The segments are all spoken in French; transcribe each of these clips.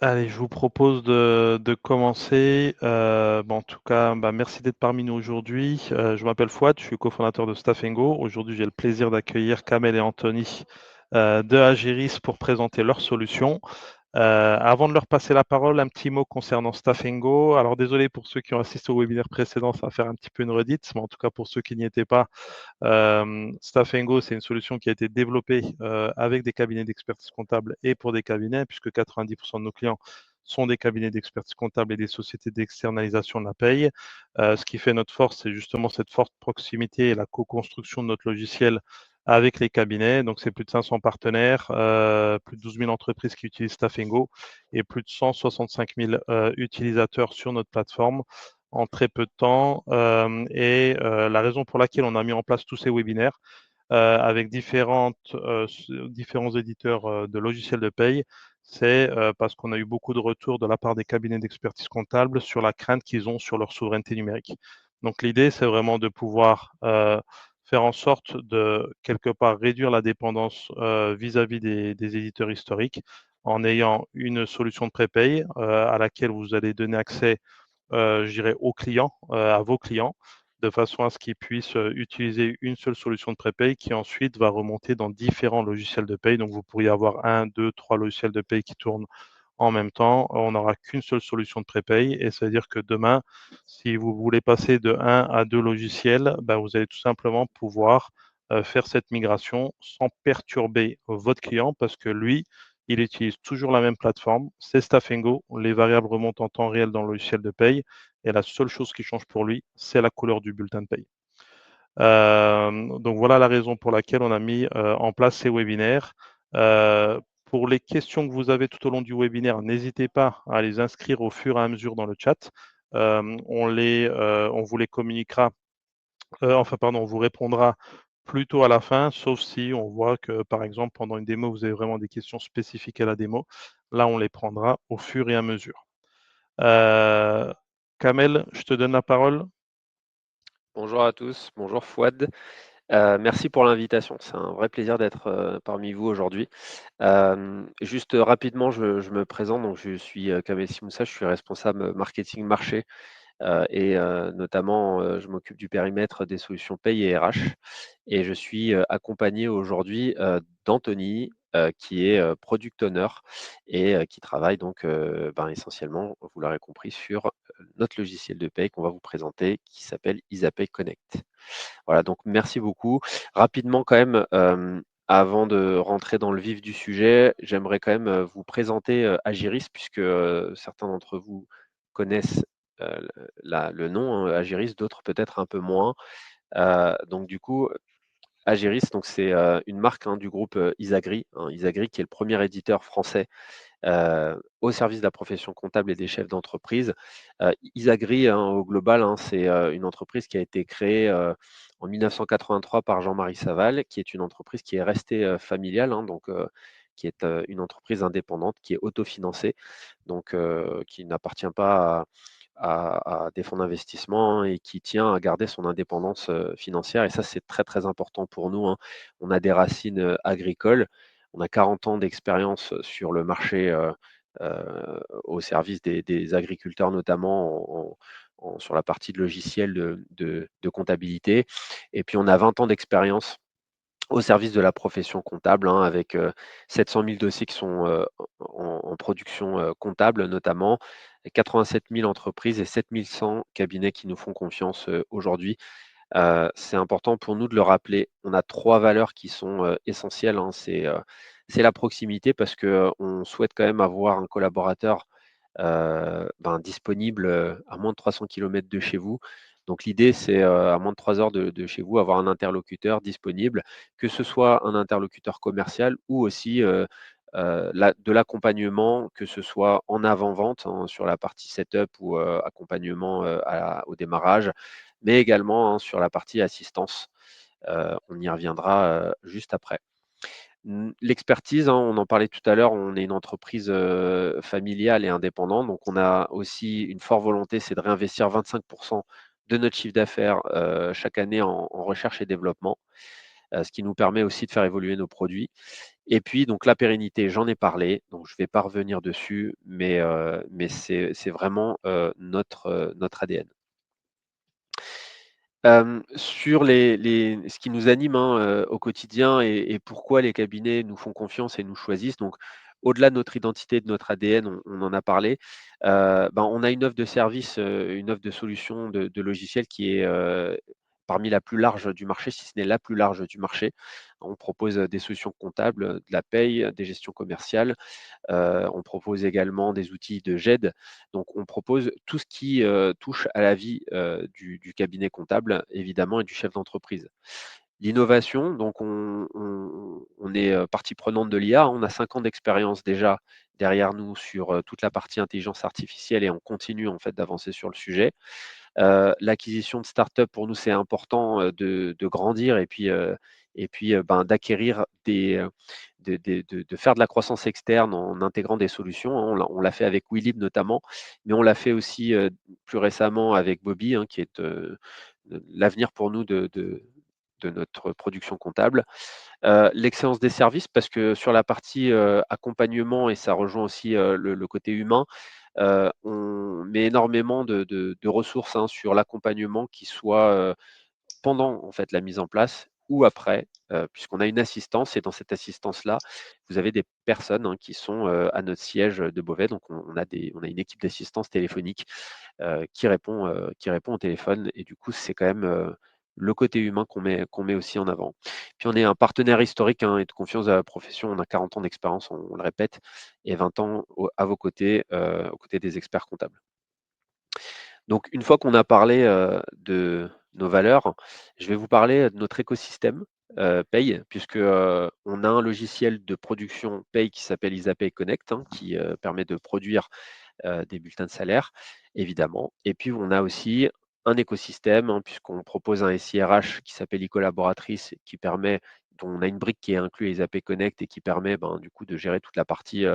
Allez, je vous propose de commencer. En tout cas, merci d'être parmi nous aujourd'hui. Je m'appelle Fouad, je suis cofondateur de Stafengo. Aujourd'hui, j'ai le plaisir d'accueillir Kamel et Anthony de Agiris pour présenter leurs solutions. Avant de leur passer la parole, un petit mot concernant Stafengo. Alors désolé pour ceux qui ont assisté au webinaire précédent, ça va faire un petit peu une redite, mais en tout cas pour ceux qui n'y étaient pas, Stafengo, c'est une solution qui a été développée avec des cabinets d'expertise comptable et pour des cabinets, puisque 90% de nos clients sont des cabinets d'expertise comptable et des sociétés d'externalisation de la paye. Ce qui fait notre force, c'est justement cette forte proximité et la co-construction de notre logiciel avec les cabinets. Donc, c'est plus de 500 partenaires, plus de 12 000 entreprises qui utilisent Stafengo et plus de 165 000 utilisateurs sur notre plateforme en très peu de temps. La raison pour laquelle on a mis en place tous ces webinaires avec différents éditeurs de logiciels de paye, c'est parce qu'on a eu beaucoup de retours de la part des cabinets d'expertise comptable sur la crainte qu'ils ont sur leur souveraineté numérique. Donc l'idée, c'est vraiment de pouvoir faire en sorte de quelque part réduire la dépendance vis-à-vis des éditeurs historiques en ayant une solution de prépay à laquelle vous allez donner accès je dirais, aux clients, à vos clients, de façon à ce qu'ils puissent utiliser une seule solution de prépay qui ensuite va remonter dans différents logiciels de paye. Donc, vous pourriez avoir un, deux, trois logiciels de paye qui tournent en même temps. On n'aura qu'une seule solution de prépay et ça veut dire que demain, si vous voulez passer de un à deux logiciels, vous allez tout simplement pouvoir faire cette migration sans perturber votre client parce que lui, il utilise toujours la même plateforme, c'est Stafengo. Les variables remontent en temps réel dans le logiciel de paye et la seule chose qui change pour lui, c'est la couleur du bulletin de paye. Donc voilà la raison pour laquelle on a mis en place ces webinaires. Pour les questions que vous avez tout au long du webinaire, n'hésitez pas à les inscrire au fur et à mesure dans le chat. On vous les communiquera, on vous répondra plutôt à la fin, sauf si on voit que, par exemple, pendant une démo, vous avez vraiment des questions spécifiques à la démo. Là, on les prendra au fur et à mesure. Euh, Kamel, je te donne la parole. Bonjour à tous, bonjour Fouad. Merci pour l'invitation. C'est un vrai plaisir d'être parmi vous aujourd'hui. Juste rapidement, je me présente. Donc, je suis Kamel Simoussa, je suis responsable marketing marché et notamment, je m'occupe du périmètre des solutions paye et RH. Et je suis accompagné aujourd'hui d'Anthony, qui est product owner et qui travaille donc essentiellement, vous l'aurez compris, sur notre logiciel de paye qu'on va vous présenter qui s'appelle Isapay Connect. Voilà, donc merci beaucoup. Rapidement quand même, avant de rentrer dans le vif du sujet, j'aimerais quand même vous présenter Agiris, puisque certains d'entre vous connaissent le nom Agiris, d'autres peut-être un peu moins. Donc du coup, Agiris, donc c'est une marque du groupe Isagri, Isagri qui est le premier éditeur français au service de la profession comptable et des chefs d'entreprise. Isagri, au global, c'est une entreprise qui a été créée en 1983 par Jean-Marie Saval, qui est une entreprise qui est restée familiale, qui est une entreprise indépendante, qui est autofinancée, donc qui n'appartient pas à des fonds d'investissement et qui tient à garder son indépendance financière. Et ça, c'est très, très important pour nous. On a des racines agricoles. On a 40 ans d'expérience sur le marché au service des agriculteurs, notamment sur la partie de logiciel de comptabilité. Et puis, on a 20 ans d'expérience au service de la profession comptable, avec 700 000 dossiers qui sont en production comptable notamment, 87 000 entreprises et 7 100 cabinets qui nous font confiance aujourd'hui. C'est important pour nous de le rappeler. On a trois valeurs qui sont essentielles. C'est la proximité parce qu'on souhaite quand même avoir un collaborateur disponible à moins de 300 km de chez vous. Donc l'idée, c'est à moins de 3 heures de chez vous, avoir un interlocuteur disponible, que ce soit un interlocuteur commercial ou aussi de l'accompagnement, que ce soit en avant-vente sur la partie setup ou accompagnement au démarrage, mais également sur la partie assistance. On y reviendra juste après. L'expertise, on en parlait tout à l'heure, on est une entreprise familiale et indépendante, donc on a aussi une forte volonté, c'est de réinvestir 25% de notre chiffre d'affaires chaque année en recherche et développement. ce qui nous permet aussi de faire évoluer nos produits. Et puis, donc la pérennité, j'en ai parlé, donc je ne vais pas revenir dessus, mais c'est vraiment notre ADN. Sur ce qui nous anime, hein, au quotidien et pourquoi les cabinets nous font confiance et nous choisissent, donc au-delà de notre identité, de notre ADN, on en a parlé, ben, on a une offre de service, une offre de solutions de logiciels qui est, parmi la plus large du marché, si ce n'est la plus large du marché. On propose, des solutions comptables, de la paye, des gestions commerciales. On propose également des outils de GED. Donc on propose tout ce qui, touche à la vie, du cabinet comptable évidemment et du chef d'entreprise. L'innovation, donc on est, partie prenante de l'IA. On a 5 ans d'expérience déjà derrière nous sur, toute la partie intelligence artificielle et on continue en fait d'avancer sur le sujet. L'acquisition de start-up pour nous, c'est important, de grandir et puis, ben, d'acquérir de faire de la croissance externe en intégrant des solutions, hein. On l'a fait avec Willib notamment, mais on l'a fait aussi, plus récemment avec Bobby, hein, qui est, l'avenir pour nous de notre production comptable. L'excellence des services parce que sur la partie, accompagnement et ça rejoint aussi, le côté humain, on met énormément de ressources, hein, sur l'accompagnement qui soit, pendant en fait la mise en place ou après, puisqu'on a une assistance et dans cette assistance-là, vous avez des personnes, hein, qui sont, à notre siège de Beauvais. Donc on a une équipe d'assistance téléphonique, qui répond au téléphone et du coup, c'est quand même, le côté humain qu'on met aussi en avant. Puis on est un partenaire historique, hein, et de confiance de la profession. On a 40 ans d'expérience, on le répète et 20 ans à vos côtés, aux côtés des experts comptables. Donc une fois qu'on a parlé, de nos valeurs, je vais vous parler de notre écosystème, paye, puisque, on a un logiciel de production paye qui s'appelle Isapay Connect, hein, qui, permet de produire, des bulletins de salaire, évidemment. Et puis on a aussi un écosystème, hein, puisqu'on propose un SIRH qui s'appelle e-collaboratrice, qui permet dont on a une brique qui est inclue Isapay Connect et qui permet, ben, du coup de gérer toute la partie,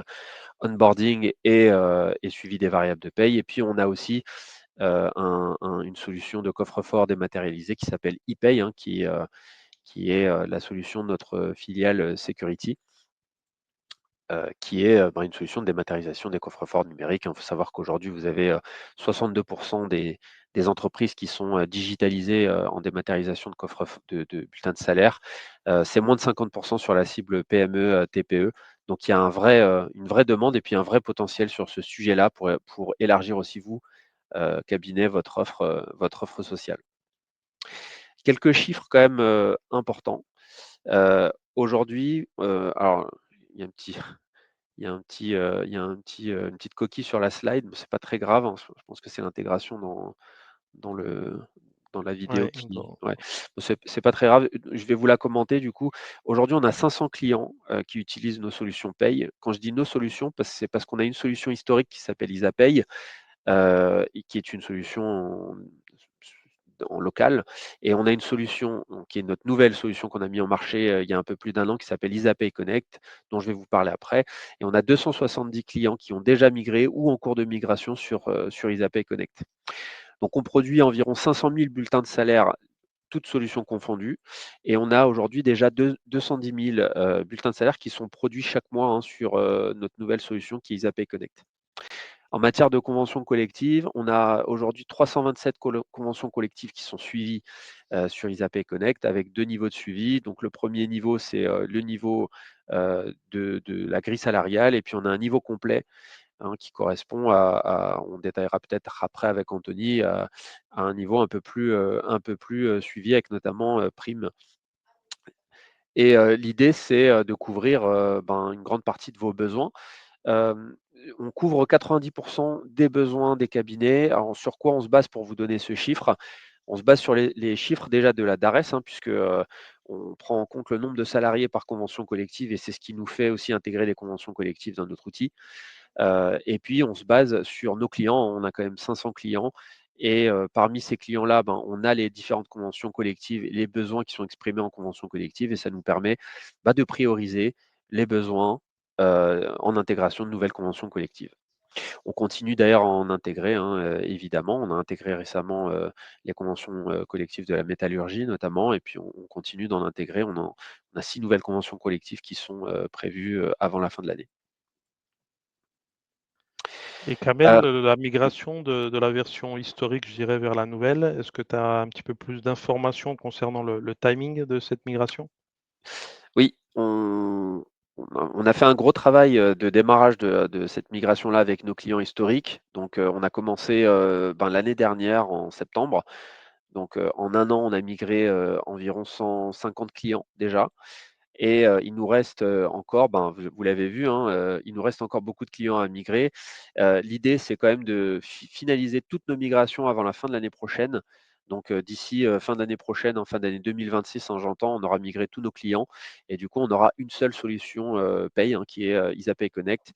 onboarding et suivi des variables de paye. Et puis on a aussi une solution de coffre-fort dématérialisé qui s'appelle ePay, hein, qui est la solution de notre filiale Security, qui est ben, une solution de dématérialisation des coffres-forts numériques. Il faut savoir qu'aujourd'hui, vous avez 62% des entreprises qui sont digitalisées en dématérialisation de coffres de bulletins de salaire. C'est moins de 50% sur la cible PME, TPE. Donc il y a une vraie demande et puis un vrai potentiel sur ce sujet-là pour élargir aussi vous, cabinet, votre offre sociale. Quelques chiffres quand même, importants. Aujourd'hui, alors il y a un petit il y a un petit, il y a un petit, une petite coquille sur la slide, mais c'est pas très grave, hein. Je pense que c'est l'intégration dans le dans la vidéo Ouais, qui bon, ouais, c'est pas très grave. Je vais vous la commenter du coup. Aujourd'hui, on a 500 clients, qui utilisent nos solutions paye. Quand je dis nos solutions, c'est parce qu'on a une solution historique qui s'appelle Isapay, et qui est une solution en local et on a une solution donc qui est notre nouvelle solution qu'on a mis en marché, il y a un peu plus d'un an qui s'appelle Isapay Connect, dont je vais vous parler après et on a 270 clients qui ont déjà migré ou en cours de migration sur Isapay Connect. Donc on produit environ 500 000 bulletins de salaire, toutes solutions confondues et on a aujourd'hui déjà 210 000, bulletins de salaire qui sont produits chaque mois, hein, sur, notre nouvelle solution qui est Isapay Connect. En matière de conventions collectives, on a aujourd'hui 327 conventions collectives qui sont suivies sur Isapay Connect avec 2 niveaux de suivi. Donc le premier niveau, c'est le niveau de la grille salariale et puis on a un niveau complet, hein, qui correspond on détaillera peut-être après avec Anthony, à un niveau un peu plus suivi avec notamment prime. Et l'idée, c'est de couvrir ben, une grande partie de vos besoins. Hem, on couvre 90 des besoins des cabinets. Alors sur quoi on se base pour vous donner ce chiffre? On se base sur les chiffres déjà de la DARES, hein, puisque, on prend en compte le nombre de salariés par convention collective et c'est ce qui nous fait aussi intégrer les conventions collectives dans notre outil. Et puis on se base sur nos clients. On a quand même 500 clients et parmi ces clients-là, ben, on a les différentes conventions collectives et les besoins qui sont exprimés en convention collective et ça nous permet, bah, de prioriser les besoins, en intégration de nouvelles conventions collectives. On continue d'ailleurs à en intégrer, hein, évidemment. On a intégré récemment, les conventions, collectives de la métallurgie notamment et puis on continue d'en intégrer. On a 6 nouvelles conventions collectives qui sont, prévues, avant la fin de l'année. Et Kamel, Heu, la migration de la version historique, je dirais, vers la nouvelle, est-ce que tu as un petit peu plus d'informations concernant le timing de cette migration? oui, on a fait un gros travail, de démarrage de cette migration-là avec nos clients historiques. Donc, on a commencé, l'année dernière en septembre. Donc, en 1 an, on a migré, environ 150 clients déjà. Et il nous reste, encore, vous l'avez vu, hein, il nous reste encore beaucoup de clients à migrer. L'idée, c'est quand même de finaliser toutes nos migrations avant la fin de l'année prochaine. Donc, d'ici, fin d'année prochaine, en fin d'année 2026, hein, j'entends, on aura migré tous nos clients et du coup, on aura une seule solution, paye, hein, qui est, IsaPay Connect.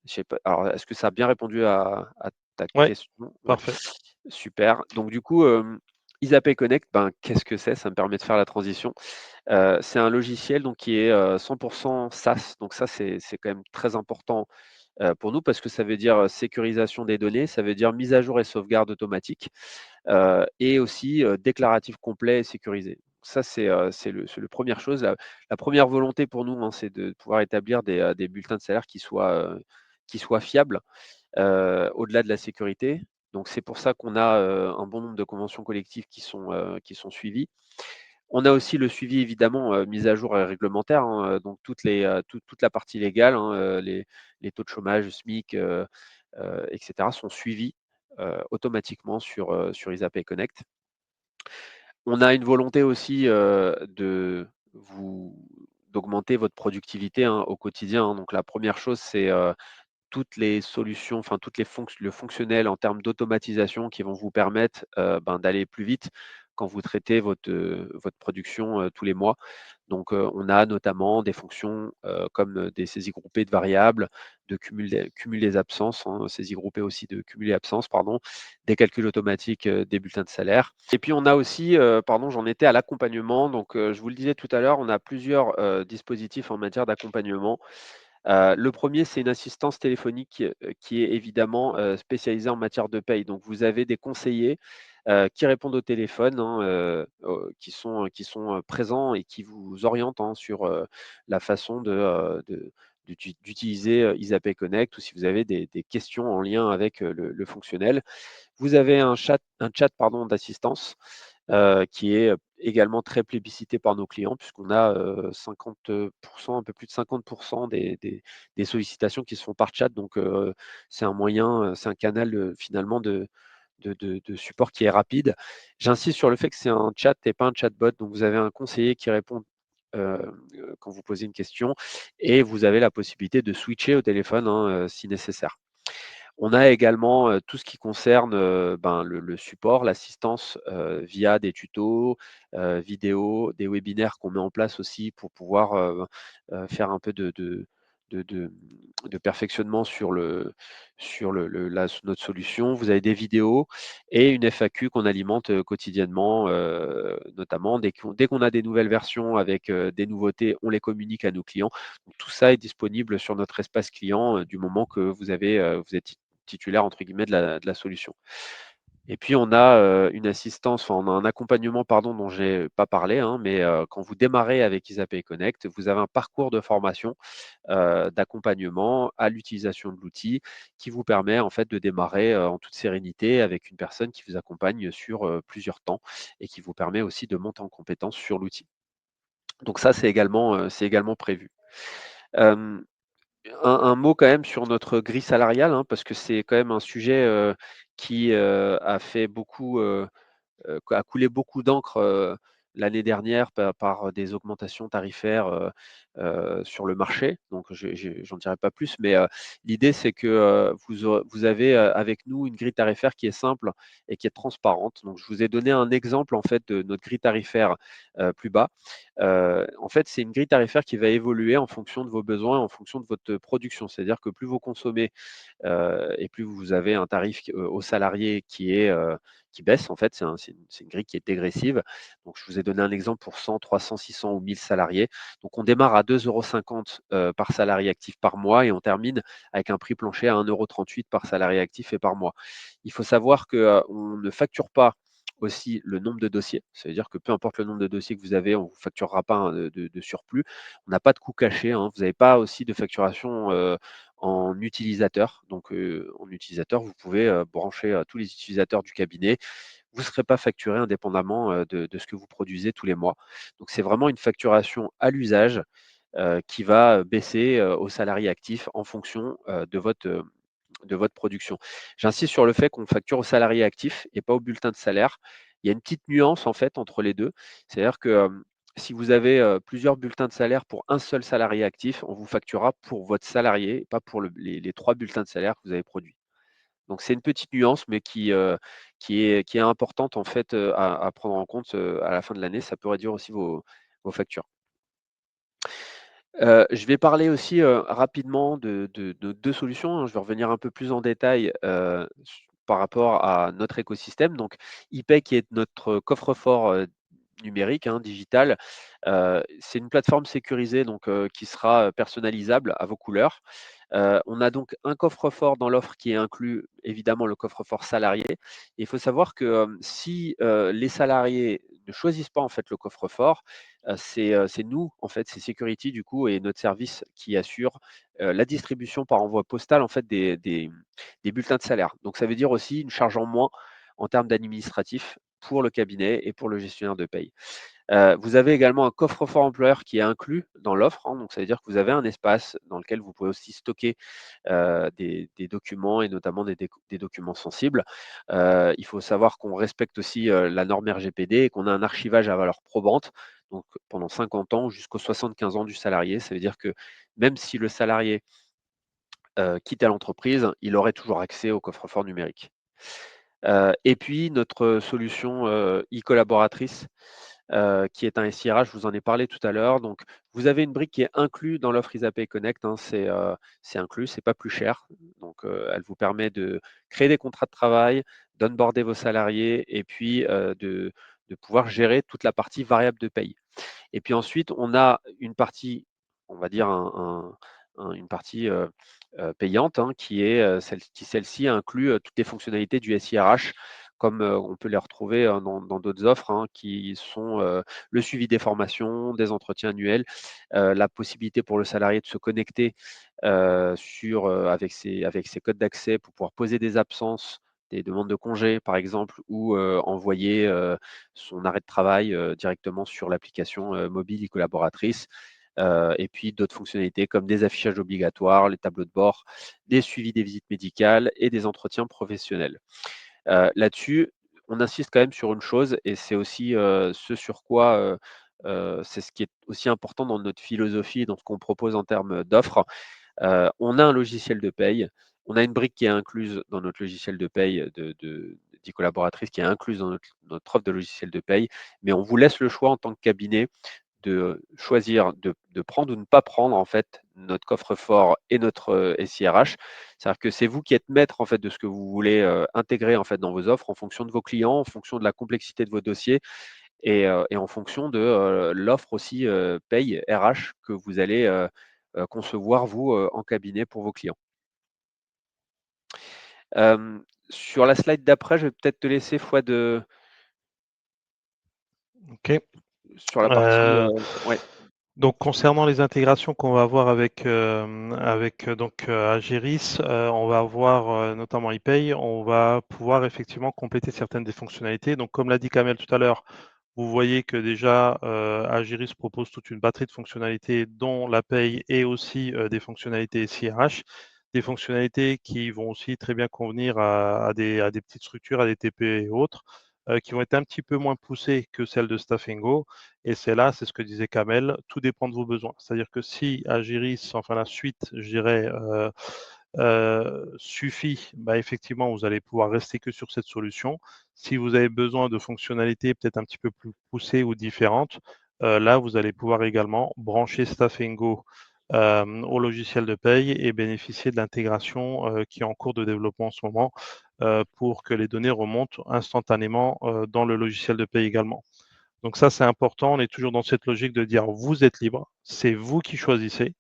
Je sais pas, alors est-ce que ça a bien répondu à ta Ouais, question? Ouais, parfait. super. Donc du coup, IsaPay Connect, qu'est-ce que c'est? Ça me permet de faire la transition. C'est un logiciel donc qui est, 100% SaaS. Donc ça, c'est quand même très important, pour nous parce que ça veut dire, sécurisation des données, ça veut dire mise à jour et sauvegarde automatique, et aussi, déclaratif complet et sécurisé. Ça, c'est le 1re chose. La 1re volonté pour nous, hein, c'est de pouvoir établir des bulletins de salaire qui soient fiables, au-delà de la sécurité. Donc c'est pour ça qu'on a, un bon nombre de conventions collectives qui sont suivies. On a aussi le suivi évidemment, mise à jour, réglementaire, hein, donc toute la partie légale, hein, les taux de chômage, SMIC, et cetera sont suivis, automatiquement sur IsaPay Connect. On a une volonté aussi, d'augmenter votre productivité, hein, au quotidien, hein. Donc la 1re chose, c'est, toutes les solutions, enfin toutes les le fonctionnel en termes d'automatisation qui vont vous permettre, d'aller plus vite quand vous traitez votre production, tous les mois. Donc, on a notamment des fonctions, comme, des saisies groupées de variables, de cumul des absences, hein, saisies groupées aussi de cumul et absences, pardon, des calculs automatiques, des bulletins de salaire. Et puis on a aussi, pardon, j'en étais à l'accompagnement. Donc, je vous le disais tout à l'heure, on a plusieurs, dispositifs en matière d'accompagnement. Le 1er, c'est une assistance téléphonique, qui est évidemment, spécialisée en matière de paye. Donc vous avez des conseillers, qui répondent au téléphone, hein, qui sont présents et qui vous orientent, hein, sur, la façon d'utiliser, IsaPay Connect ou si vous avez des questions en lien avec, le fonctionnel. Vous avez un chat pardon, d'assistance, qui est, également très plébiscité par nos clients puisqu'on a, 50 un peu plus de 50 des sollicitations qui se font par chat. Donc, c'est un moyen, c'est un canal, finalement de support qui est rapide. J'insiste sur le fait que c'est un chat et pas un chatbot. Donc vous avez un conseiller qui répond, quand vous posez une question et vous avez la possibilité de switcher au téléphone, hein, si nécessaire. On a également, tout ce qui concerne, le support, l'assistance, via des tutos, vidéos, des webinaires qu'on met en place aussi pour pouvoir, faire un peu de de de perfectionnement sur notre solution. Vous avez des vidéos et une FAQ qu'on alimente, quotidiennement, notamment dès qu'on a des nouvelles versions avec, des nouveautés, on les communique à nos clients. Donc tout ça est disponible sur notre espace client, du moment que vous êtes titulaire entre guillemets de la solution. Et puis on a, une assistance, enfin on a un accompagnement pardon dont j'ai pas parlé, hein, mais, quand vous démarrez avec IsaPay Connect, vous avez un parcours de formation, d'accompagnement à l'utilisation de l'outil qui vous permet en fait de démarrer, en toute sérénité avec une personne qui vous accompagne sur, plusieurs temps et qui vous permet aussi de monter en compétence sur l'outil. Donc ça, c'est également prévu. Hem un mot quand même sur notre grille salariale, hein, parce que c'est quand même un sujet, qui, a fait beaucoup, a coulé beaucoup d'encre, l'année dernière par des augmentations tarifaires, sur le marché. Donc j'en dirai pas plus, mais, l'idée c'est que, vous avez, avec nous une grille tarifaire qui est simple et qui est transparente. Donc je vous ai donné un exemple en fait de notre grille tarifaire, plus bas. En fait, c'est une grille tarifaire qui va évoluer en fonction de vos besoins, en fonction de votre production. C'est-à-dire que plus vous consommez, et plus vous avez un tarif au salarié baisse en fait, c'est une grille qui est dégressive. Donc je vous ai donné un exemple pour 100, 300, 600 ou 1000 salariés. Donc on démarre à 2,50 € par salarié actif par mois et on termine avec un prix plancher à 1,38 € par salarié actif et par mois. Il faut savoir qu'on ne facture pas aussi le nombre de dossiers. Ça veut dire que peu importe le nombre de dossiers que vous avez, on ne vous facturera pas de surplus. On n'a pas de coût caché, hein. Vous n'avez pas aussi de facturation en utilisateur. Donc en utilisateur, vous pouvez brancher tous les utilisateurs du cabinet. Vous ne serez pas facturé indépendamment de ce que vous produisez tous les mois. Donc c'est vraiment une facturation à l'usage qui va baisser aux salariés actifs en fonction de votre production. J'insiste sur le fait qu'on facture aux salariés actifs et pas au bulletin de salaire. Il y a une petite nuance en fait entre les deux. C'est-à-dire que si vous avez plusieurs bulletins de salaire pour un seul salarié actif, on vous facturera pour votre salarié, pas pour les 3 bulletins de salaire que vous avez produits. Donc c'est une petite nuance, mais qui est importante en fait à prendre en compte à la fin de l'année. Ça peut réduire aussi vos factures. Je vais parler aussi, rapidement de 2 solutions, hein. Je vais revenir un peu plus en détail, par rapport à notre écosystème. Donc ePay qui est notre coffre-fort, numérique, hein, digital. C'est une plateforme sécurisée donc qui sera, personnalisable à vos couleurs. On a donc un coffre-fort dans l'offre qui est inclus, évidemment le coffre-fort salarié. Il faut savoir que, si, les salariés ne choisissent pas en fait le coffre-fort, c'est nous en fait, c'est Security du coup et notre service qui assure, la distribution par envoi postal en fait des bulletins de salaire. Donc ça veut dire aussi une charge en moins en termes d'administratif pour le cabinet et pour le gestionnaire de paye. Vous avez également un coffre-fort employeur qui est inclus dans l'offre, hein, donc ça veut dire que vous avez un espace dans lequel vous pouvez aussi stocker des documents et notamment des documents sensibles. Il faut savoir qu'on respecte aussi la norme RGPD et qu'on a un archivage à valeur probante, donc pendant 50 ans jusqu'aux 75 ans du salarié. Ça veut dire que même si le salarié quittait l'entreprise, il aurait toujours accès au coffre-fort numérique. Et puis notre solution e-collaboratrice qui est un SIRH, je vous en ai parlé tout à l'heure. Donc, vous avez une brique qui est inclue dans l'offre Isapay Connect, hein, c'est inclus, c'est pas plus cher. Donc, elle vous permet de créer des contrats de travail, d'onboarder vos salariés et puis de pouvoir gérer toute la partie variable de paye. Et puis ensuite, on a une partie, on va dire une partie payante, hein, qui est celle-ci inclut toutes les fonctionnalités du SIRH, comme on peut les retrouver dans d'autres offres, hein, qui sont le suivi des formations, des entretiens annuels, la possibilité pour le salarié de se connecter avec ses codes d'accès pour pouvoir poser des absences, des demandes de congés, par exemple, ou envoyer son arrêt de travail directement sur l'application mobile et collaboratrice. Et puis d'autres fonctionnalités comme des affichages obligatoires, les tableaux de bord, des suivis des visites médicales et des entretiens professionnels. Là-dessus, on insiste quand même sur une chose et c'est aussi ce sur quoi c'est ce qui est aussi important dans notre philosophie, dans ce qu'on propose en termes d'offres. On a un logiciel de paye, on a une brique qui est incluse dans notre logiciel de paye d'e-collaboratrice qui est incluse dans notre offre de logiciel de paye, mais on vous laisse le choix en tant que cabinet de choisir de prendre ou ne pas prendre en fait notre coffre-fort et notre SIRH. C'est-à-dire que c'est vous qui êtes maître en fait de ce que vous voulez intégrer en fait dans vos offres en fonction de vos clients, en fonction de la complexité de vos dossiers et en fonction de l'offre aussi paye RH que vous allez concevoir vous en cabinet pour vos clients. Sur la slide d'après, je vais peut-être te laisser Fouad OK. sur la partie Euh, ouais. donc concernant les intégrations qu'on va avoir avec donc Ageris, on va avoir notamment ePay, on va pouvoir effectivement compléter certaines des fonctionnalités. Donc comme l'a dit Kamel tout à l'heure, vous voyez que déjà Ageris propose toute une batterie de fonctionnalités dont la paye et aussi des fonctionnalités SIRH, des fonctionnalités qui vont aussi très bien convenir à des petites structures, à des TPE et autres, qui vont être un petit peu moins poussées que celles de Staffingo. Et c'est là, c'est ce que disait Kamel, tout dépend de vos besoins. C'est-à-dire que si Agiris, enfin la suite, je dirais, suffit, bah, effectivement, vous allez pouvoir rester que sur cette solution. Si vous avez besoin de fonctionnalités peut-être un petit peu plus poussées ou différentes, là, vous allez pouvoir également brancher Staffingo au logiciel de paye et bénéficier de l'intégration qui est en cours de développement en ce moment pour que les données remontent instantanément dans le logiciel de paie également. Donc ça, c'est important. On est toujours dans cette logique de dire vous êtes libre, c'est vous qui choisissez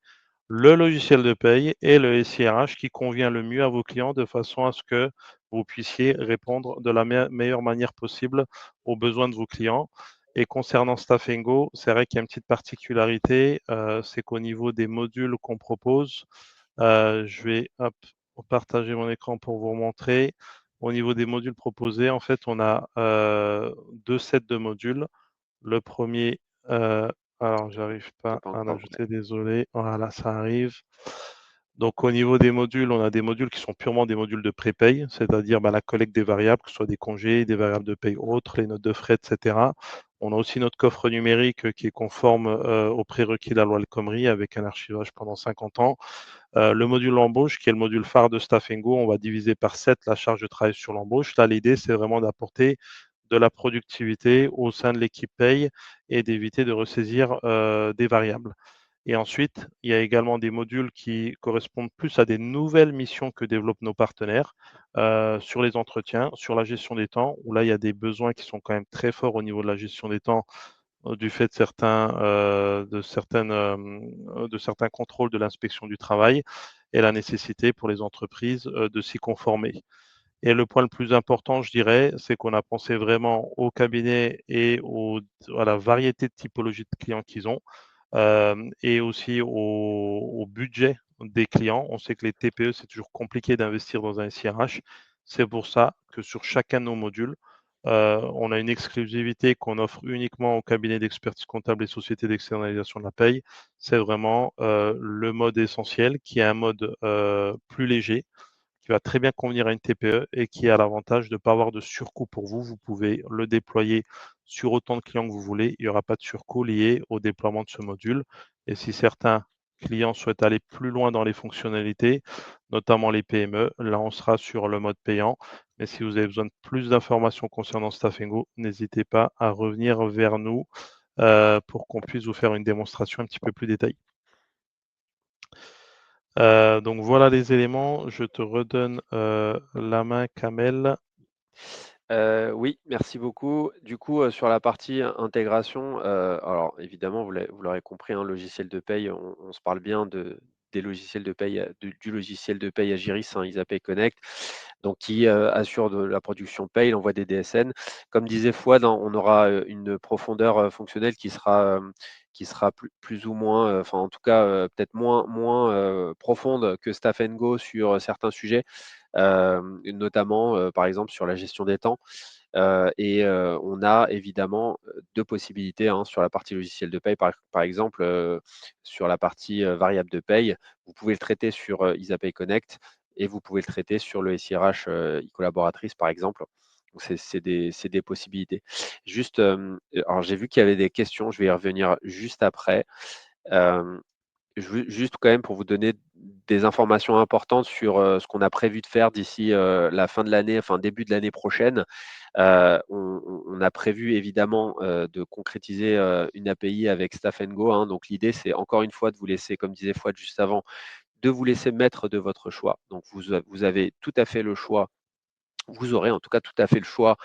le logiciel de paye et le SIRH qui convient le mieux à vos clients de façon à ce que vous puissiez répondre de la meilleure manière possible aux besoins de vos clients. Et concernant Stafengo, c'est vrai qu'il y a une petite particularité, c'est qu'au niveau des modules qu'on propose, je vais partager mon écran pour vous montrer. Au niveau des modules proposés, en fait, on a 2 sets de modules. Le premier, alors j'arrive pas pas à encore. l'ajouter, désolé. Voilà, ça arrive. Donc au niveau des modules, on a des modules qui sont purement des modules de prépay, c'est-à-dire la collecte des variables, que ce soit des congés, des variables de paye autres, les notes de frais, etc. On a aussi notre coffre numérique qui est conforme aux prérequis de la loi El Khomri avec un archivage pendant 50 ans. Le module embauche, qui est le module phare de Stafengo, on va diviser par 7 la charge de travail sur l'embauche. Là, l'idée, c'est vraiment d'apporter de la productivité au sein de l'équipe paye et d'éviter de ressaisir des variables. Et ensuite, il y a également des modules qui correspondent plus à des nouvelles missions que développent nos partenaires sur les entretiens, sur la gestion des temps, où là, il y a des besoins qui sont quand même très forts au niveau de la gestion des temps du fait de certains contrôles de l'inspection du travail et la nécessité pour les entreprises de s'y conformer. Et le point le plus important, je dirais, c'est qu'on a pensé vraiment au cabinet et à la variété de typologies de clients qu'ils ont et aussi au budget des clients. On sait que les TPE, c'est toujours compliqué d'investir dans un SIRH. C'est pour ça que sur chacun de nos modules, on a une exclusivité qu'on offre uniquement aux cabinets d'expertise comptable et sociétés d'externalisation de la paye. C'est vraiment le mode essentiel qui est un mode plus léger qui va très bien convenir à une TPE et qui a l'avantage de ne pas avoir de surcoût pour vous. Vous pouvez le déployer sur autant de clients que vous voulez. Il n'y aura pas de surcoût lié au déploiement de ce module. Et si certains clients souhaitent aller plus loin dans les fonctionnalités, notamment les PME, là on sera sur le mode payant. Mais si vous avez besoin de plus d'informations concernant Stafengo, n'hésitez pas à revenir vers nous pour qu'on puisse vous faire une démonstration un petit peu plus détaillée. Donc voilà les éléments. Je te redonne la main, Kamel. Oui, merci beaucoup. Du coup, sur la partie intégration, alors évidemment, vous l'aurez compris, un logiciel de paye, on se parle bien des logiciels de paye, du logiciel de paye Agiris, hein, Isapay Connect, donc qui assure de la production paye, l'envoi des DSN. Comme disait Fouad, hein, on aura une profondeur fonctionnelle qui sera plus ou moins, enfin en tout cas peut-être moins profonde que Staff Go sur certains sujets, notamment par exemple sur la gestion des temps. On a évidemment 2 possibilités, hein, sur la partie logiciel de paye. Par exemple, sur la partie variable de paye, vous pouvez le traiter sur Isapay Connect et vous pouvez le traiter sur le SIRH e-collaboratrice, par exemple. Donc c'est des possibilités. Juste, alors j'ai vu qu'il y avait des questions, je vais y revenir juste après. Euh, je veux juste quand même pour vous donner des informations importantes sur ce qu'on a prévu de faire d'ici la fin de l'année, enfin début de l'année prochaine. On a prévu évidemment de concrétiser une API avec Staff Go, hein. Donc l'idée, c'est encore une fois de vous laisser, comme disait Fouad juste avant, de vous laisser maître de votre choix. Donc vous avez tout à fait le choix, vous aurez en tout cas tout à fait le choix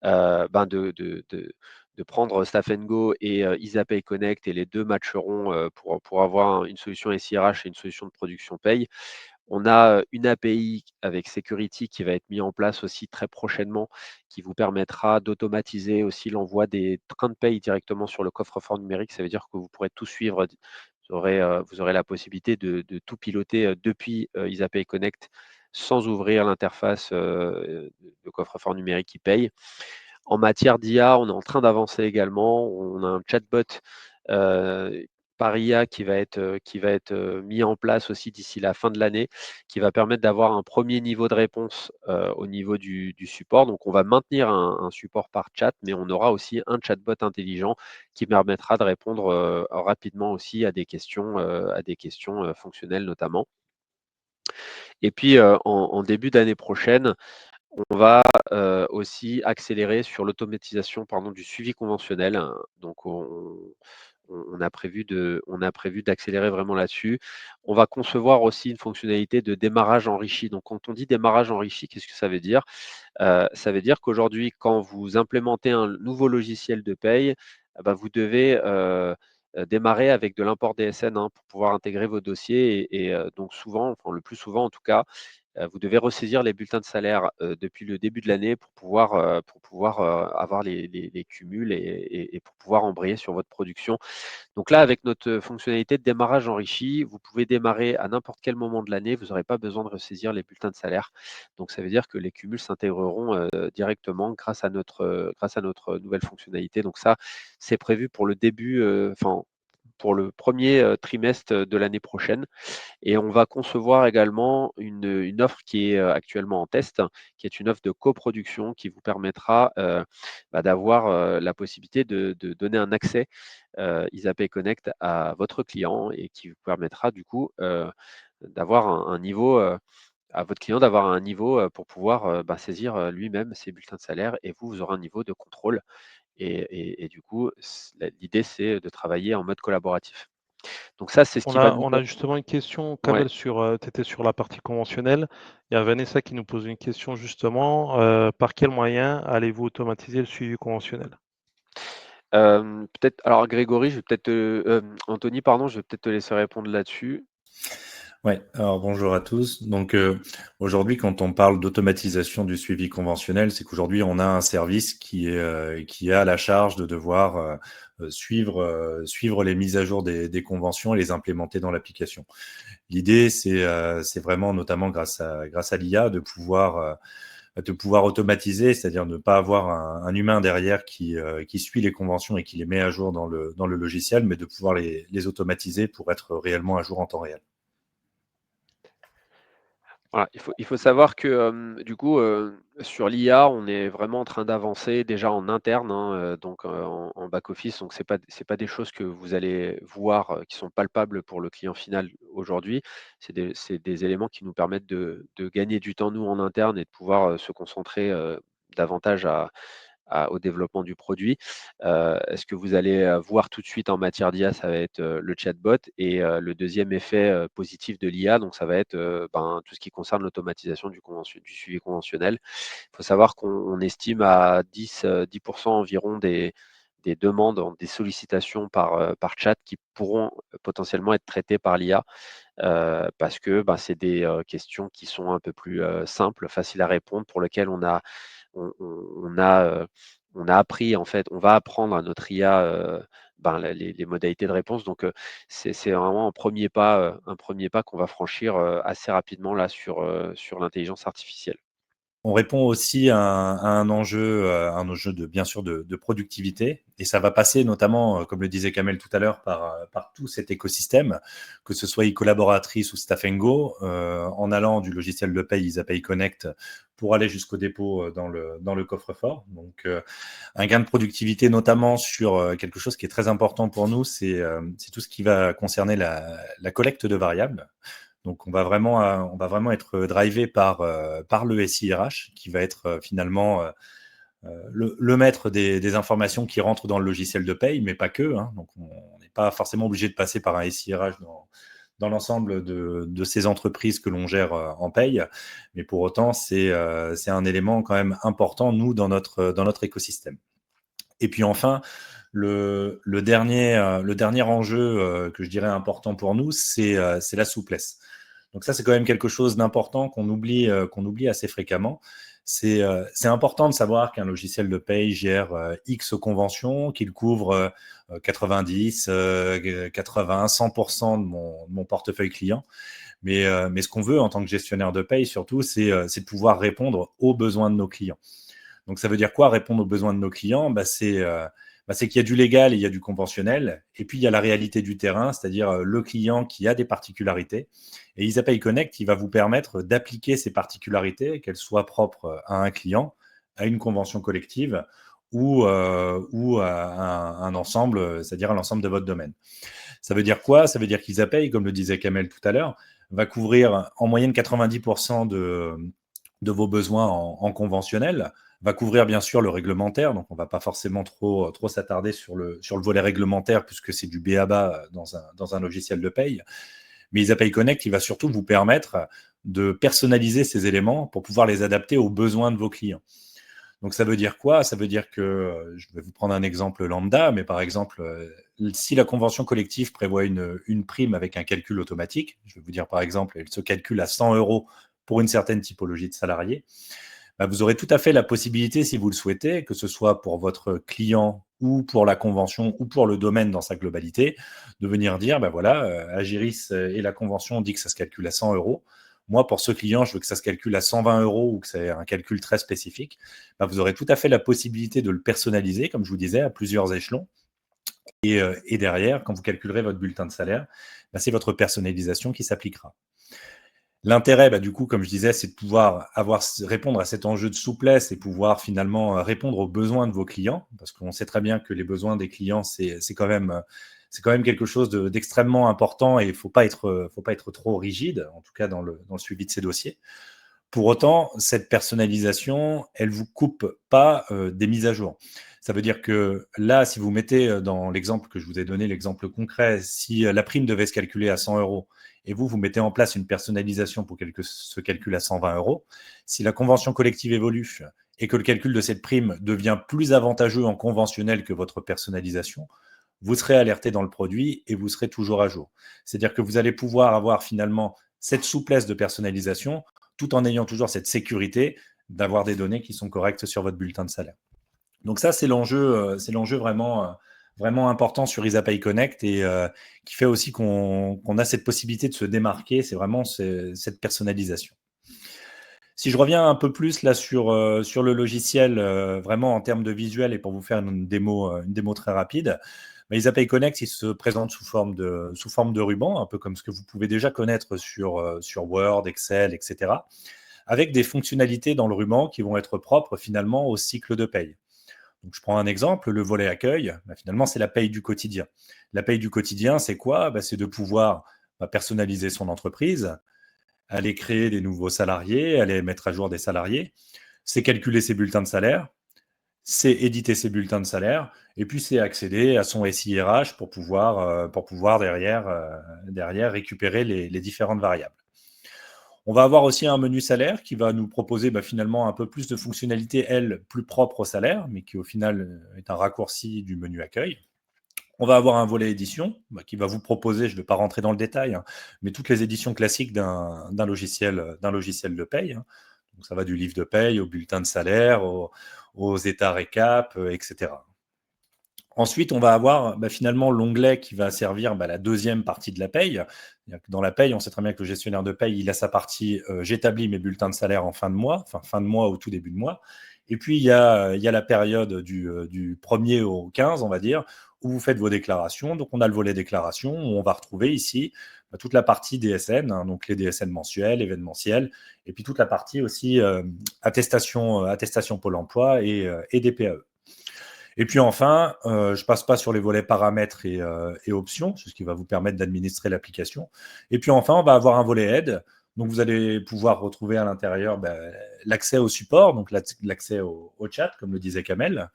de prendre Staff Go et Isapay Connect, et les deux matcheront pour avoir une solution SIRH et une solution de production paye. On a une API avec Security qui va être mise en place aussi très prochainement, qui vous permettra d'automatiser aussi l'envoi des trains de paye directement sur le coffre-fort numérique. Ça veut dire que vous pourrez tout suivre. Vous aurez la possibilité de tout piloter depuis Isapay Connect sans ouvrir l'interface de coffre-fort numérique qui paye. En matière d'IA, on est en train d'avancer également. On a un chatbot par IA qui va être mis en place aussi d'ici la fin de l'année, qui va permettre d'avoir un premier niveau de réponse au niveau du support. Donc, on va maintenir un support par chat, mais on aura aussi un chatbot intelligent qui permettra de répondre rapidement aussi à des questions fonctionnelles notamment. Et puis, en début d'année prochaine, on va aussi accélérer sur l'automatisation du suivi conventionnel. Donc, on a prévu d'accélérer vraiment là-dessus. On va concevoir aussi une fonctionnalité de démarrage enrichi. Donc, quand on dit démarrage enrichi, qu'est-ce que ça veut dire? Ça veut dire qu'aujourd'hui, quand vous implémentez un nouveau logiciel de paye, bah, vous devez démarrer avec de l'import DSN pour pouvoir intégrer vos dossiers donc souvent, enfin le plus souvent en tout cas, vous devez ressaisir les bulletins de salaire depuis le début de l'année pour pouvoir avoir les cumuls et pour pouvoir embrayer sur votre production. Donc là, avec notre fonctionnalité de démarrage enrichi, vous pouvez démarrer à n'importe quel moment de l'année. Vous n'aurez pas besoin de ressaisir les bulletins de salaire. Donc ça veut dire que les cumuls s'intégreront directement grâce à notre nouvelle fonctionnalité. Donc ça, c'est prévu pour le début, enfin pour le premier trimestre de l'année prochaine. Et on va concevoir également une offre qui est actuellement en test, qui est une offre de coproduction qui vous permettra d'avoir la possibilité de donner un accès Isapay Connect à votre client et qui vous permettra du coup d'avoir un niveau à votre client d'avoir un niveau pour pouvoir saisir lui-même ses bulletins de salaire et vous aurez un niveau de contrôle. Et du coup, l'idée, c'est de travailler en mode collaboratif. Donc ça, c'est ce qui va nous... On a justement une question, Ouais. Kamel, tu étais sur la partie conventionnelle. Il y a Vanessa qui nous pose une question justement. Par quel moyen allez-vous automatiser le suivi conventionnel? Peut-être, alors Grégory, je vais peut-être Anthony, pardon, je vais peut-être te laisser répondre là-dessus. Ouais, alors bonjour à tous. Donc aujourd'hui, quand on parle d'automatisation du suivi conventionnel, c'est qu'aujourd'hui, on a un service qui a la charge de devoir suivre les mises à jour des conventions et les implémenter dans l'application. L'idée, c'est vraiment, notamment grâce à l'IA, de pouvoir automatiser, c'est-à-dire ne pas avoir un humain derrière qui suit les conventions et qui les met à jour dans le logiciel, mais de pouvoir les automatiser pour être réellement à jour en temps réel. Voilà, il faut savoir que du coup, sur l'IA, on est vraiment en train d'avancer déjà en interne, donc en back-office. Donc, c'est pas des choses que vous allez voir qui sont palpables pour le client final aujourd'hui. C'est des éléments qui nous permettent de gagner du temps, nous, en interne, et de pouvoir se concentrer davantage au développement du produit. Ce que vous allez voir tout de suite en matière d'IA, ça va être le chatbot et le deuxième effet positif de l'IA, donc ça va être tout ce qui concerne l'automatisation du suivi conventionnel. Il faut savoir qu'on estime à 10% environ des demandes, des sollicitations par chat qui pourront potentiellement être traitées par l'IA parce que c'est des questions qui sont un peu plus simples, faciles à répondre, pour lesquelles on a, on a appris en fait, on va apprendre à notre IA les modalités de réponse. Donc c'est vraiment un premier pas qu'on va franchir assez rapidement là sur l'intelligence artificielle. On répond aussi à un enjeu de, bien sûr, de productivité. Et ça va passer notamment, comme le disait Kamel tout à l'heure, par tout cet écosystème, que ce soit e-collaboratrice ou Staff & Go, en allant du logiciel de paye Isapay Connect pour aller jusqu'au dépôt dans le coffre-fort. Donc, un gain de productivité, notamment sur quelque chose qui est très important pour nous, c'est tout ce qui va concerner la collecte de variables. Donc, on va vraiment être drivé par le SIRH, qui va être finalement le maître des informations qui rentrent dans le logiciel de paye, mais pas que. Donc, on n'est pas forcément obligé de passer par un SIRH dans l'ensemble de ces entreprises que l'on gère en paye. Mais pour autant, c'est un élément quand même important, nous, dans notre écosystème. Et puis enfin, le dernier enjeu que je dirais important pour nous, c'est la souplesse. Donc ça, c'est quand même quelque chose d'important qu'on oublie assez fréquemment. C'est important de savoir qu'un logiciel de paye gère X conventions, qu'il couvre 90, 80, 100% de mon portefeuille client. Mais ce qu'on veut en tant que gestionnaire de paye, surtout, c'est de pouvoir répondre aux besoins de nos clients. Donc ça veut dire quoi, répondre aux besoins de nos clients? C'est qu'il y a du légal et il y a du conventionnel, et puis il y a la réalité du terrain, c'est-à-dire le client qui a des particularités. Et Isapay Connect, il va vous permettre d'appliquer ces particularités, qu'elles soient propres à un client, à une convention collective ou à un ensemble, c'est-à-dire à l'ensemble de votre domaine. Ça veut dire quoi? Ça veut dire qu'Isapay, comme le disait Kamel tout à l'heure, va couvrir en moyenne 90% de vos besoins en conventionnel, va couvrir bien sûr le réglementaire, donc on ne va pas forcément trop s'attarder sur le volet réglementaire puisque c'est du b.a.-ba dans un logiciel de paye. Mais EasyPay Connect, il va surtout vous permettre de personnaliser ces éléments pour pouvoir les adapter aux besoins de vos clients. Donc ça veut dire quoi? Ça veut dire que, je vais vous prendre un exemple lambda, mais par exemple, si la convention collective prévoit une prime avec un calcul automatique, je vais vous dire par exemple, elle se calcule à 100 € pour une certaine typologie de salariés, bah, vous aurez tout à fait la possibilité, si vous le souhaitez, que ce soit pour votre client ou pour la convention ou pour le domaine dans sa globalité, de venir dire, bah voilà, Agiris et la convention dit que ça se calcule à 100 €. Moi, pour ce client, je veux que ça se calcule à 120 € ou que c'est un calcul très spécifique. Bah, vous aurez tout à fait la possibilité de le personnaliser, comme je vous disais, à plusieurs échelons. Et derrière, quand vous calculerez votre bulletin de salaire, bah, c'est votre personnalisation qui s'appliquera. L'intérêt, bah, du coup, comme je disais, c'est de pouvoir répondre à cet enjeu de souplesse et pouvoir finalement répondre aux besoins de vos clients, parce qu'on sait très bien que les besoins des clients, c'est quand même quelque chose d'extrêmement important et il ne faut pas être trop rigide, en tout cas dans le suivi de ces dossiers. Pour autant, cette personnalisation, elle ne vous coupe pas des mises à jour. Ça veut dire que là, si vous mettez dans l'exemple que je vous ai donné, l'exemple concret, si la prime devait se calculer à 100 € et vous mettez en place une personnalisation pour que ce calcul à 120 €, si la convention collective évolue et que le calcul de cette prime devient plus avantageux en conventionnel que votre personnalisation, vous serez alerté dans le produit et vous serez toujours à jour. C'est-à-dire que vous allez pouvoir avoir finalement cette souplesse de personnalisation tout en ayant toujours cette sécurité d'avoir des données qui sont correctes sur votre bulletin de salaire. Donc ça, c'est l'enjeu vraiment important sur EasyPay Connect et qui fait aussi qu'on a cette possibilité de se démarquer, c'est vraiment cette personnalisation. Si je reviens un peu plus là sur le logiciel, vraiment en termes de visuel et pour vous faire une démo très rapide, bah, EasyPay Connect, il se présente sous forme de ruban, un peu comme ce que vous pouvez déjà connaître sur Word, Excel, etc., avec des fonctionnalités dans le ruban qui vont être propres finalement au cycle de paye. Donc, je prends un exemple, le volet accueil, bah, finalement, c'est la paye du quotidien. La paye du quotidien, c'est quoi? Bah, c'est de pouvoir personnaliser son entreprise, aller créer des nouveaux salariés, aller mettre à jour des salariés, c'est calculer ses bulletins de salaire, c'est éditer ses bulletins de salaire, et puis c'est accéder à son SIRH pour pouvoir derrière récupérer les différentes variables. On va avoir aussi un menu salaire qui va nous proposer finalement un peu plus de fonctionnalités, plus propres au salaire, mais qui au final est un raccourci du menu accueil. On va avoir un volet édition qui va vous proposer, je ne vais pas rentrer dans le détail, mais toutes les éditions classiques d'un logiciel de paye. Donc ça va du livre de paye au bulletin de salaire, aux états récap, etc. Ensuite, on va avoir finalement l'onglet qui va servir la deuxième partie de la paye. Dans la paye, on sait très bien que le gestionnaire de paye, il a sa partie j'établis mes bulletins de salaire en fin de mois, enfin fin de mois au tout début de mois. Et puis, il y a la période du 1er au 15, on va dire, où vous faites vos déclarations. Donc, on a le volet déclaration où on va retrouver ici toute la partie DSN, donc les DSN mensuels, événementiels, et puis toute la partie aussi attestation Pôle emploi et DPAE. Et puis enfin, je ne passe pas sur les volets paramètres et options, ce qui va vous permettre d'administrer l'application. Et puis enfin, on va avoir un volet aide. Donc, vous allez pouvoir retrouver à l'intérieur l'accès au support, donc l'accès au chat, comme le disait Kamel.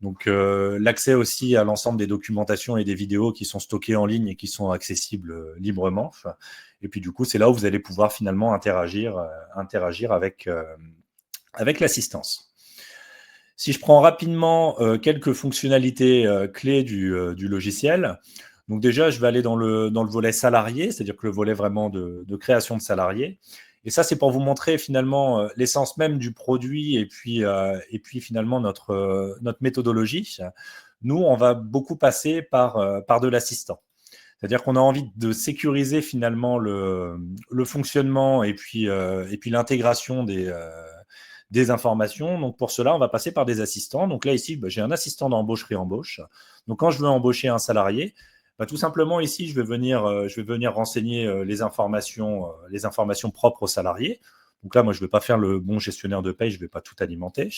Donc, l'accès aussi à l'ensemble des documentations et des vidéos qui sont stockées en ligne et qui sont accessibles librement. Et puis, du coup, c'est là où vous allez pouvoir finalement interagir avec l'assistance. Si je prends rapidement quelques fonctionnalités clés du logiciel, donc déjà, je vais aller dans le volet salarié, c'est-à-dire que le volet vraiment de création de salariés. Et ça, c'est pour vous montrer finalement l'essence même du produit et puis finalement notre méthodologie. Nous, on va beaucoup passer par de l'assistant. C'est-à-dire qu'on a envie de sécuriser finalement le fonctionnement et puis l'intégration des informations. Donc, pour cela, on va passer par des assistants. Donc là, ici, j'ai un assistant d'embauche-réembauche. Donc, quand je veux embaucher un salarié, tout simplement, ici, je vais venir renseigner les informations propres aux salariés. Donc là, moi, je ne vais pas faire le bon gestionnaire de paye, je ne vais pas tout alimenter.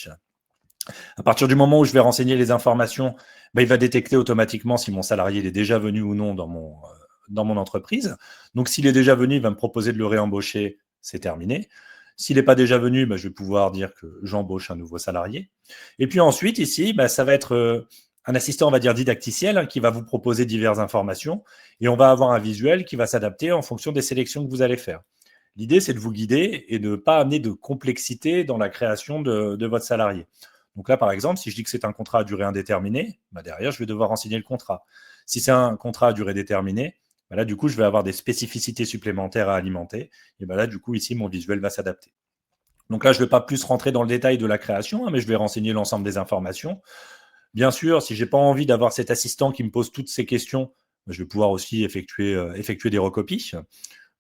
À partir du moment où je vais renseigner les informations, il va détecter automatiquement si mon salarié est déjà venu ou non dans mon entreprise. Donc, s'il est déjà venu, il va me proposer de le réembaucher, c'est terminé. S'il n'est pas déjà venu, je vais pouvoir dire que j'embauche un nouveau salarié. Et puis ensuite, ici, ça va être un assistant, on va dire, didacticiel qui va vous proposer diverses informations et on va avoir un visuel qui va s'adapter en fonction des sélections que vous allez faire. L'idée, c'est de vous guider et de ne pas amener de complexité dans la création de votre salarié. Donc là, par exemple, si je dis que c'est un contrat à durée indéterminée, derrière, je vais devoir renseigner le contrat. Si c'est un contrat à durée déterminée, là, du coup, je vais avoir des spécificités supplémentaires à alimenter. Et là, du coup, ici, mon visuel va s'adapter. Donc là, je ne vais pas plus rentrer dans le détail de la création, mais je vais renseigner l'ensemble des informations. Bien sûr, si je n'ai pas envie d'avoir cet assistant qui me pose toutes ces questions, je vais pouvoir aussi effectuer des recopies.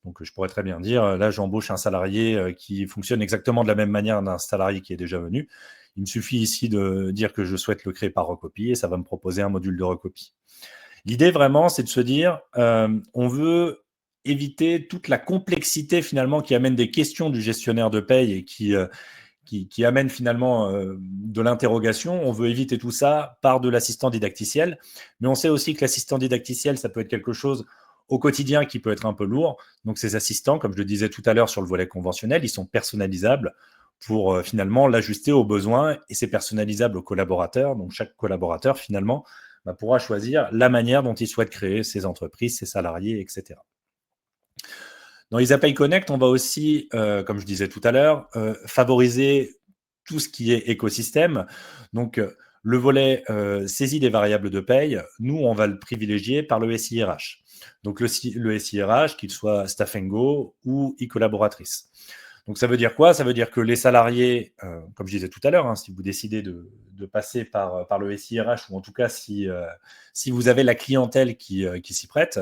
Donc, je pourrais très bien dire, là, j'embauche un salarié qui fonctionne exactement de la même manière d'un salarié qui est déjà venu. Il me suffit ici de dire que je souhaite le créer par recopie et ça va me proposer un module de recopie. L'idée vraiment, c'est de se dire, on veut éviter toute la complexité finalement qui amène des questions du gestionnaire de paye et qui amène finalement de l'interrogation. On veut éviter tout ça par de l'assistant didacticiel. Mais on sait aussi que l'assistant didacticiel, ça peut être quelque chose au quotidien qui peut être un peu lourd. Donc ces assistants, comme je le disais tout à l'heure sur le volet conventionnel, ils sont personnalisables pour finalement l'ajuster aux besoins et c'est personnalisable aux collaborateurs. Donc chaque collaborateur finalement pourra choisir la manière dont il souhaite créer ses entreprises, ses salariés, etc. Dans Isapay Connect, on va aussi, comme je disais tout à l'heure, favoriser tout ce qui est écosystème. Donc, le volet saisie des variables de paye, nous, on va le privilégier par le SIRH. Donc, le SIRH, qu'il soit Staff & Go ou e-collaboratrice. Donc, ça veut dire quoi? Ça veut dire que les salariés, comme je disais tout à l'heure, si vous décidez de passer par le SIRH, ou en tout cas si vous avez la clientèle qui s'y prête,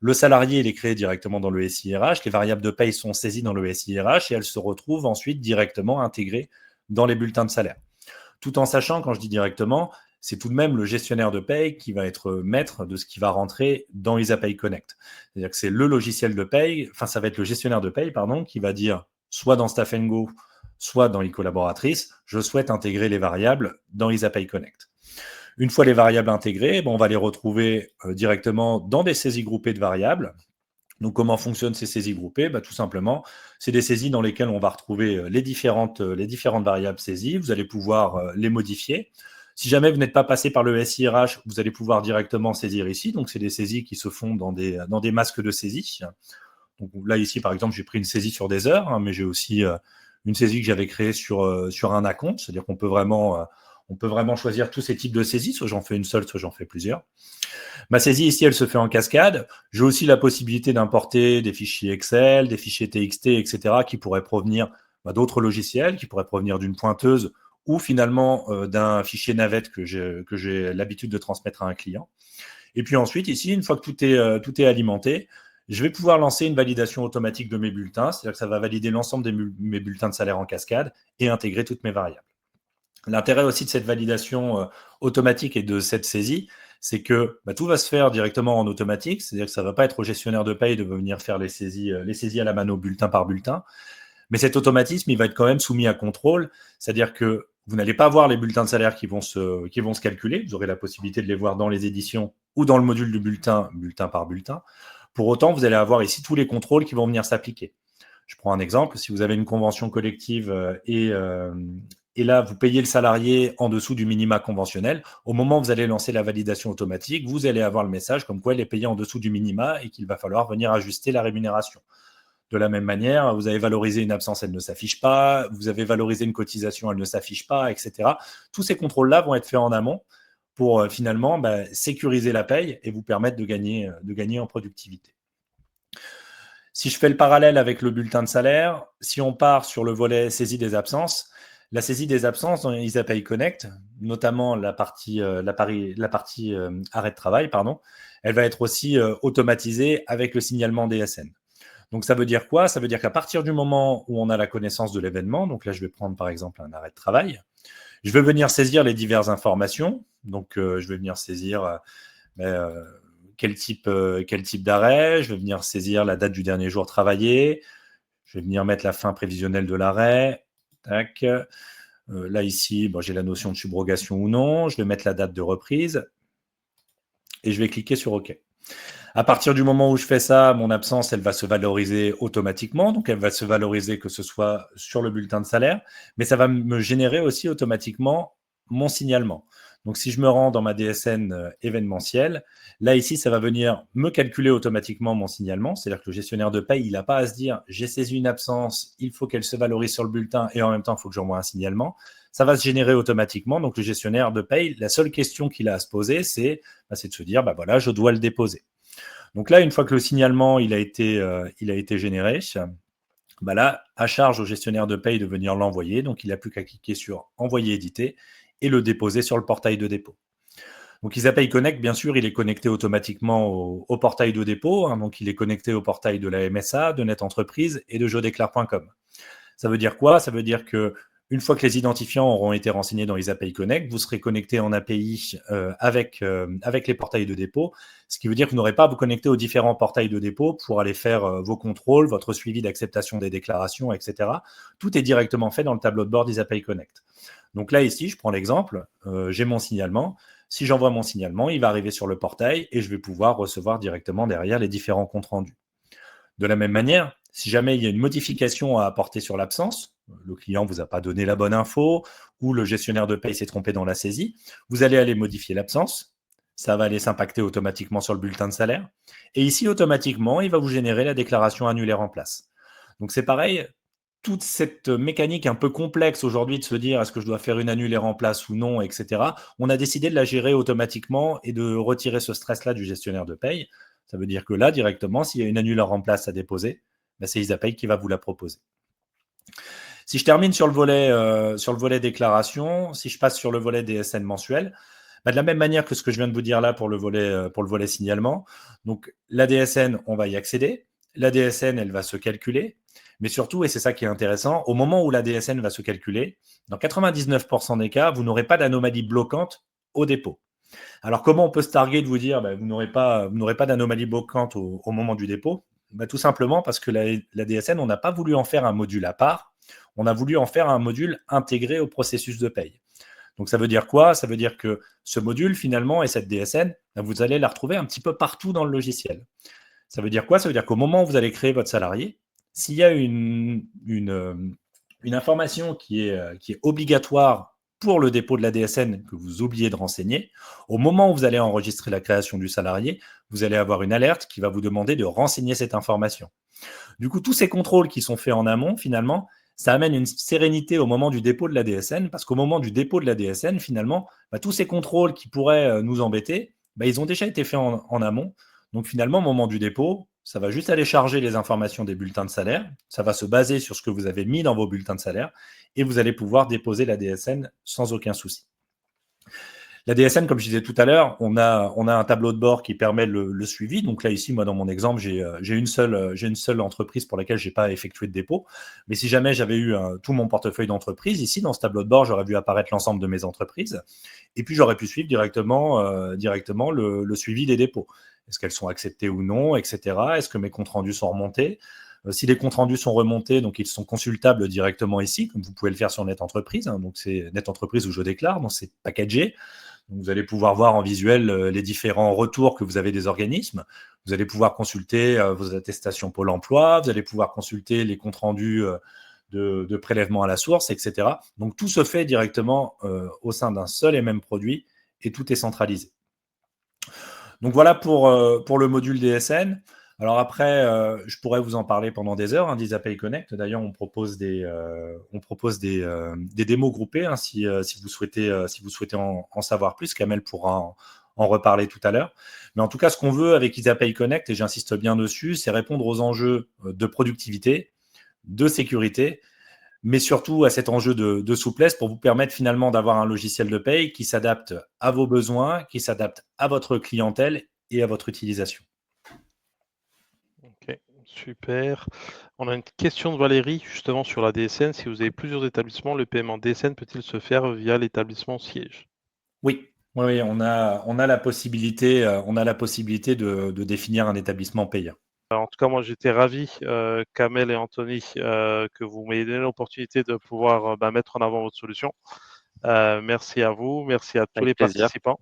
le salarié il est créé directement dans le SIRH, les variables de paye sont saisies dans le SIRH et elles se retrouvent ensuite directement intégrées dans les bulletins de salaire. Tout en sachant, quand je dis directement, c'est tout de même le gestionnaire de paye qui va être maître de ce qui va rentrer dans Isapay Connect. C'est-à-dire que c'est le logiciel de paye, ça va être le gestionnaire de paye, qui va dire soit dans Staff & Go, soit dans e-collaboratrice, je souhaite intégrer les variables dans Isapay Connect. Une fois les variables intégrées, on va les retrouver directement dans des saisies groupées de variables. Donc, comment fonctionnent ces saisies groupées? Tout simplement, c'est des saisies dans lesquelles on va retrouver les différentes variables saisies. Vous allez pouvoir les modifier. Si jamais vous n'êtes pas passé par le SIRH, vous allez pouvoir directement saisir ici. Donc, c'est des saisies qui se font dans des masques de saisie. Donc là, ici, par exemple, j'ai pris une saisie sur des heures, mais j'ai aussi une saisie que j'avais créée sur un acompte. C'est-à-dire qu'on peut vraiment choisir tous ces types de saisies. Soit j'en fais une seule, soit j'en fais plusieurs. Ma saisie ici, elle se fait en cascade. J'ai aussi la possibilité d'importer des fichiers Excel, des fichiers TXT, etc., qui pourraient provenir d'autres logiciels, qui pourraient provenir d'une pointeuse ou finalement d'un fichier navette que j'ai l'habitude de transmettre à un client. Et puis ensuite, ici, une fois que tout est alimenté, je vais pouvoir lancer une validation automatique de mes bulletins, c'est-à-dire que ça va valider l'ensemble de mes bulletins de salaire en cascade et intégrer toutes mes variables. L'intérêt aussi de cette validation automatique et de cette saisie, c'est que tout va se faire directement en automatique, c'est-à-dire que ça ne va pas être au gestionnaire de paye de venir faire les saisies à la mano bulletin par bulletin, mais cet automatisme, il va être quand même soumis à contrôle, c'est-à-dire que vous n'allez pas voir les bulletins de salaire qui vont se calculer, vous aurez la possibilité de les voir dans les éditions ou dans le module du bulletin par bulletin. Pour autant, vous allez avoir ici tous les contrôles qui vont venir s'appliquer. Je prends un exemple, si vous avez une convention collective et là, vous payez le salarié en dessous du minima conventionnel, au moment où vous allez lancer la validation automatique, vous allez avoir le message comme quoi il est payé en dessous du minima et qu'il va falloir venir ajuster la rémunération. De la même manière, vous avez valorisé une absence, elle ne s'affiche pas, vous avez valorisé une cotisation, elle ne s'affiche pas, etc. Tous ces contrôles-là vont être faits en amont pour finalement sécuriser la paye et vous permettre de gagner en productivité. Si je fais le parallèle avec le bulletin de salaire, si on part sur le volet saisie des absences, la saisie des absences dans Isapay Connect, notamment la partie arrêt de travail, elle va être aussi automatisée avec le signalement DSN. Donc, ça veut dire quoi? Ça veut dire qu'à partir du moment où on a la connaissance de l'événement, donc là, je vais prendre par exemple un arrêt de travail, je vais venir saisir les diverses informations. Donc, je vais venir saisir quel type d'arrêt, je vais venir saisir la date du dernier jour travaillé, je vais venir mettre la fin prévisionnelle de l'arrêt. Tac. Là, ici, j'ai la notion de subrogation ou non, je vais mettre la date de reprise et je vais cliquer sur OK. À partir du moment où je fais ça, mon absence, elle va se valoriser automatiquement. Donc, elle va se valoriser que ce soit sur le bulletin de salaire, mais ça va me générer aussi automatiquement mon signalement. Donc, si je me rends dans ma DSN événementielle, là, ici, ça va venir me calculer automatiquement mon signalement. C'est-à-dire que le gestionnaire de paye, il n'a pas à se dire j'ai saisi une absence, il faut qu'elle se valorise sur le bulletin et en même temps, il faut que j'envoie un signalement. Ça va se générer automatiquement. Donc, le gestionnaire de paye, la seule question qu'il a à se poser, c'est de se dire voilà, je dois le déposer. Donc là, une fois que le signalement il a été généré, là, à charge au gestionnaire de paye de venir l'envoyer. Donc, il n'a plus qu'à cliquer sur envoyer éditer et le déposer sur le portail de dépôt. Donc, IsaPay Connect, bien sûr, il est connecté automatiquement au portail de dépôt. Donc, il est connecté au portail de la MSA, de Net Entreprise et de jedéclare.com. Ça veut dire quoi? Ça veut dire que une fois que les identifiants auront été renseignés dans IsaPay Connect, vous serez connecté en API avec les portails de dépôt, ce qui veut dire que vous n'aurez pas à vous connecter aux différents portails de dépôt pour aller faire vos contrôles, votre suivi d'acceptation des déclarations, etc. Tout est directement fait dans le tableau de bord d'IsaPay Connect. Donc là, ici, je prends l'exemple, j'ai mon signalement. Si j'envoie mon signalement, il va arriver sur le portail et je vais pouvoir recevoir directement derrière les différents comptes rendus. De la même manière, si jamais il y a une modification à apporter sur l'absence, le client ne vous a pas donné la bonne info ou le gestionnaire de paye s'est trompé dans la saisie, vous allez aller modifier l'absence. Ça va aller s'impacter automatiquement sur le bulletin de salaire. Et ici, automatiquement, il va vous générer la déclaration annulaire en place. Donc c'est pareil, toute cette mécanique un peu complexe aujourd'hui de se dire est-ce que je dois faire une annulaire en place ou non, etc. On a décidé de la gérer automatiquement et de retirer ce stress-là du gestionnaire de paye. Ça veut dire que là, directement, s'il y a une annulaire en place à déposer, c'est IsaPay qui va vous la proposer. Si je termine sur le volet déclaration, si je passe sur le volet DSN mensuel, de la même manière que ce que je viens de vous dire là pour le volet signalement, donc la DSN, on va y accéder. La DSN, elle va se calculer. Mais surtout, et c'est ça qui est intéressant, au moment où la DSN va se calculer, dans 99% des cas, vous n'aurez pas d'anomalie bloquante au dépôt. Alors, comment on peut se targuer de vous dire vous n'aurez pas d'anomalie bloquante au moment du dépôt? Tout simplement parce que la DSN, on n'a pas voulu en faire un module à part, on a voulu en faire un module intégré au processus de paye. Donc, ça veut dire quoi? Ça veut dire que ce module, finalement, et cette DSN, vous allez la retrouver un petit peu partout dans le logiciel. Ça veut dire quoi? Ça veut dire qu'au moment où vous allez créer votre salarié, s'il y a une information qui est obligatoire pour le dépôt de la DSN que vous oubliez de renseigner, au moment où vous allez enregistrer la création du salarié, vous allez avoir une alerte qui va vous demander de renseigner cette information. Du coup, tous ces contrôles qui sont faits en amont, finalement, ça amène une sérénité au moment du dépôt de la DSN, parce qu'au moment du dépôt de la DSN, finalement, tous ces contrôles qui pourraient nous embêter, ils ont déjà été faits en amont. Donc finalement, au moment du dépôt, ça va juste aller charger les informations des bulletins de salaire, ça va se baser sur ce que vous avez mis dans vos bulletins de salaire, et vous allez pouvoir déposer la DSN sans aucun souci. La DSN, comme je disais tout à l'heure, on a un tableau de bord qui permet le suivi. Donc là, ici, moi, dans mon exemple, j'ai une seule entreprise pour laquelle je n'ai pas effectué de dépôt. Mais si jamais j'avais eu tout mon portefeuille d'entreprise, ici, dans ce tableau de bord, j'aurais vu apparaître l'ensemble de mes entreprises. Et puis, j'aurais pu suivre directement le suivi des dépôts. Est-ce qu'elles sont acceptées ou non, etc. Est-ce que mes comptes rendus sont remontés? Si les comptes rendus sont remontés, donc ils sont consultables directement ici, comme vous pouvez le faire sur Net Entreprise. Donc, c'est Net Entreprise où je déclare, donc c'est packagé. Donc, vous allez pouvoir voir en visuel les différents retours que vous avez des organismes. Vous allez pouvoir consulter vos attestations Pôle emploi, vous allez pouvoir consulter les comptes rendus de prélèvement à la source, etc. Donc, tout se fait directement au sein d'un seul et même produit et tout est centralisé. Donc, voilà pour le module DSN. Alors après, je pourrais vous en parler pendant des heures d'IsaPay Connect. D'ailleurs, on propose des démos groupées si vous souhaitez en savoir plus. Kamel pourra en reparler tout à l'heure. Mais en tout cas, ce qu'on veut avec IsaPay Connect, et j'insiste bien dessus, c'est répondre aux enjeux de productivité, de sécurité, mais surtout à cet enjeu de souplesse pour vous permettre finalement d'avoir un logiciel de paye qui s'adapte à vos besoins, qui s'adapte à votre clientèle et à votre utilisation. Ok, super. On a une question de Valérie justement sur la DSN. Si vous avez plusieurs établissements, le paiement DSN peut-il se faire via l'établissement siège? Oui, on a la possibilité, de définir un établissement payant. En tout cas, moi, j'étais ravi, Kamel et Anthony, que vous m'ayez donné l'opportunité de pouvoir mettre en avant votre solution. Merci à vous, merci à tous les participants.